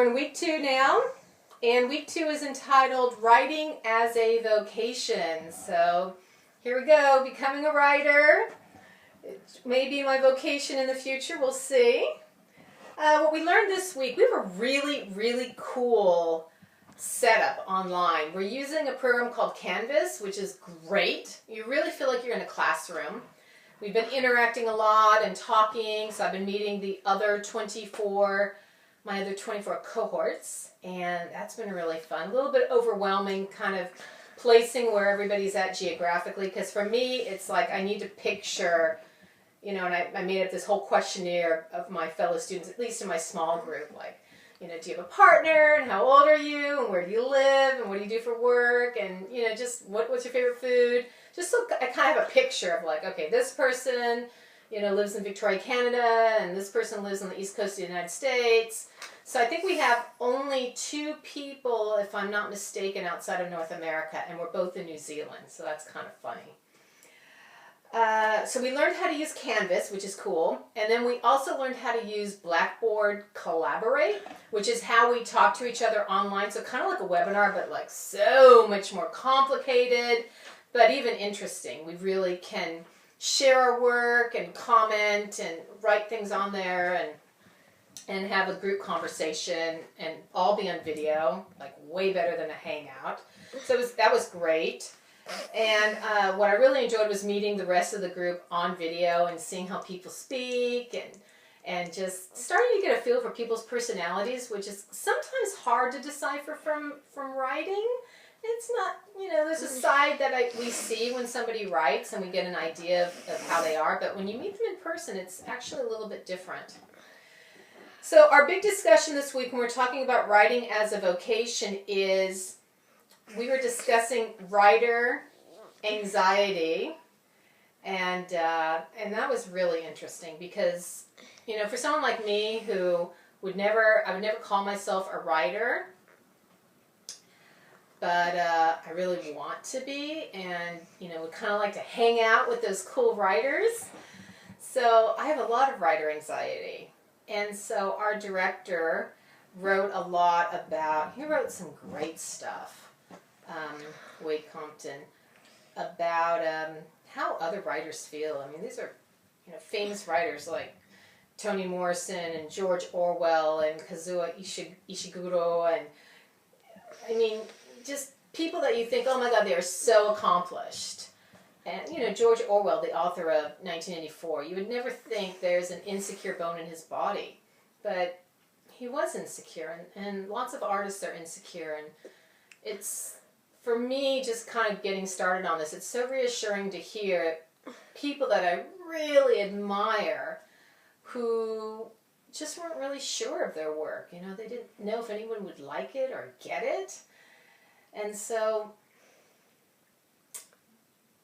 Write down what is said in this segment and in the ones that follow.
We're in week 2 now, and week 2 is entitled Writing as a Vocation. So here we go, becoming a writer. It may be my vocation in the future, we'll see. What we learned this week, we have a really cool setup online. We're using a program called Canvas, which is great. You really feel like you're in a classroom. We've been interacting a lot and talking, so I've been meeting my other 24 cohorts, and that's been really fun. A little bit overwhelming, kind of placing where everybody's at geographically, because for me, it's like I need to picture, and I made up this whole questionnaire of my fellow students, at least in my small group, like, do you have a partner, and how old are you, and where do you live, and what do you do for work, and, just what's your favorite food, just so I kind of have a picture of like, okay, this person, lives in Victoria, Canada, and this person lives on the East Coast of the United States. So I think we have only 2 people, if I'm not mistaken, outside of North America, and we're both in New Zealand, so that's kind of funny. So we learned how to use Canvas, which is cool, and then we also learned how to use Blackboard Collaborate, which is how we talk to each other online, so kind of like a webinar, but like so much more complicated, but even interesting. We really can share our work and comment and write things on there and have a group conversation and all be on video, like way better than a hangout. So that was great. And what I really enjoyed was meeting the rest of the group on video and seeing how people speak and just starting to get a feel for people's personalities, which is sometimes hard to decipher from writing. It's not, there's a side that we see when somebody writes and we get an idea of how they are, but when you meet them in person, it's actually a little bit different. So our big discussion this week when we're talking about writing as a vocation is we were discussing writer anxiety, and that was really interesting because, for someone like me who I would never call myself a writer, but I really want to be, and would kind of like to hang out with those cool writers. So I have a lot of writer anxiety, and so our director wrote a lot about. He wrote some great stuff, Wade Compton, about how other writers feel. I mean, these are famous writers like Toni Morrison and George Orwell and Kazuo Ishiguro, and I mean, just people that you think, oh my God, they are so accomplished. And, George Orwell, the author of 1984, you would never think there's an insecure bone in his body. But he was insecure, and lots of artists are insecure. And it's, for me, just kind of getting started on this, it's so reassuring to hear people that I really admire who just weren't really sure of their work. They didn't know if anyone would like it or get it. And so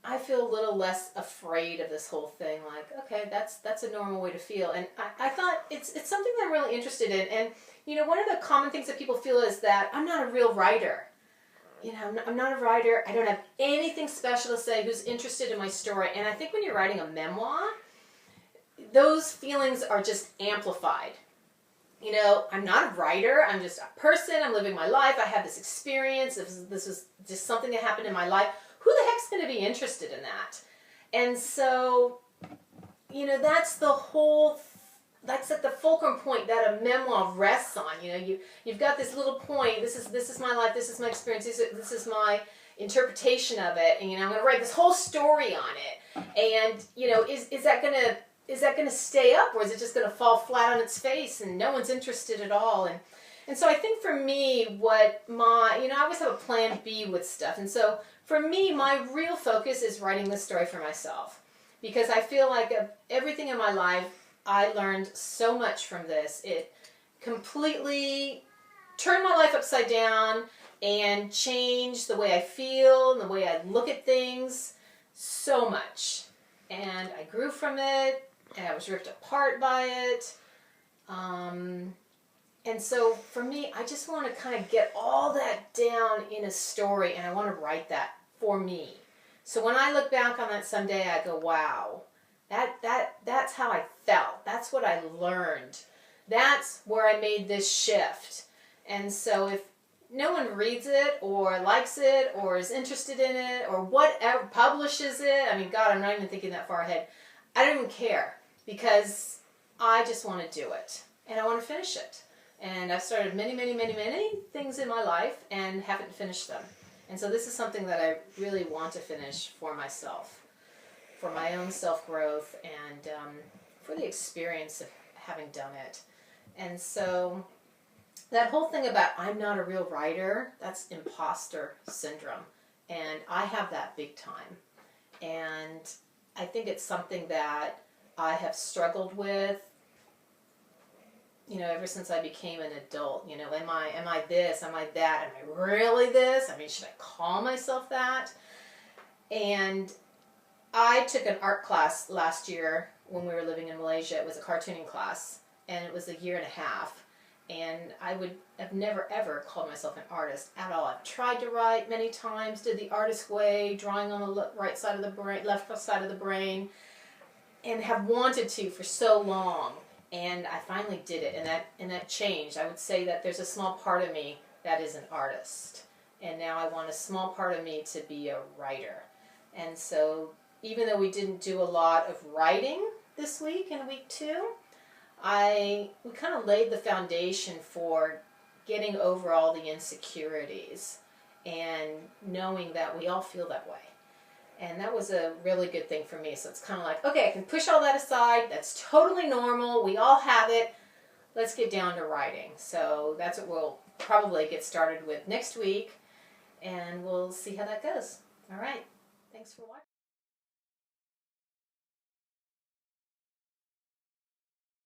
I feel a little less afraid of this whole thing. Like, okay, that's a normal way to feel. And I thought it's something that I'm really interested in. And, one of the common things that people feel is that I'm not a real writer. I'm not a writer. I don't have anything special to say. Who's interested in my story? And I think when you're writing a memoir, those feelings are just amplified. I'm not a writer. I'm just a person. I'm living my life. I have this experience. This was just something that happened in my life. Who the heck's going to be interested in that? And so, that's at the fulcrum point that a memoir rests on. You've got this little point. This is my life. This is my experience. This is my interpretation of it. And I'm going to write this whole story on it. And is that going to stay up, or is it just going to fall flat on its face and no one's interested at all? And so I think for me, I always have a plan B with stuff. And so for me, my real focus is writing this story for myself, because I feel like of everything in my life, I learned so much from this. It completely turned my life upside down and changed the way I feel and the way I look at things so much. And I grew from it, and I was ripped apart by it. And so for me, I just want to kind of get all that down in a story, and I want to write that for me. So when I look back on that someday, I go, wow, that's how I felt. That's what I learned. That's where I made this shift. And so if no one reads it or likes it or is interested in it or whatever, publishes it, I mean, God, I'm not even thinking that far ahead. I don't even care because I just want to do it and I want to finish it. And I've started many, many, many, many things in my life and haven't finished them. And so this is something that I really want to finish for myself, for my own self-growth and for the experience of having done it. And so that whole thing about I'm not a real writer, that's imposter syndrome. And I have that big time. And I think it's something that I have struggled with, you know, ever since I became an adult. You know, am I this? Am I that? Am I really this? I mean, should I call myself that? And I took an art class last year when we were living in Malaysia. It was a cartooning class, and it was a year and a half. And I would have never ever called myself an artist at all. I've tried to write many times, did the artist way, drawing on the right side of the brain, left side of the brain, and have wanted to for so long. And I finally did it, and that changed. I would say that there's a small part of me that is an artist, and now I want a small part of me to be a writer. And so even though we didn't do a lot of writing this week in week 2, we kind of laid the foundation for getting over all the insecurities and knowing that we all feel that way. And that was a really good thing for me. So it's kind of like, okay, I can push all that aside. That's totally normal. We all have it. Let's get down to writing. So that's what we'll probably get started with next week. And we'll see how that goes. All right. Thanks for watching.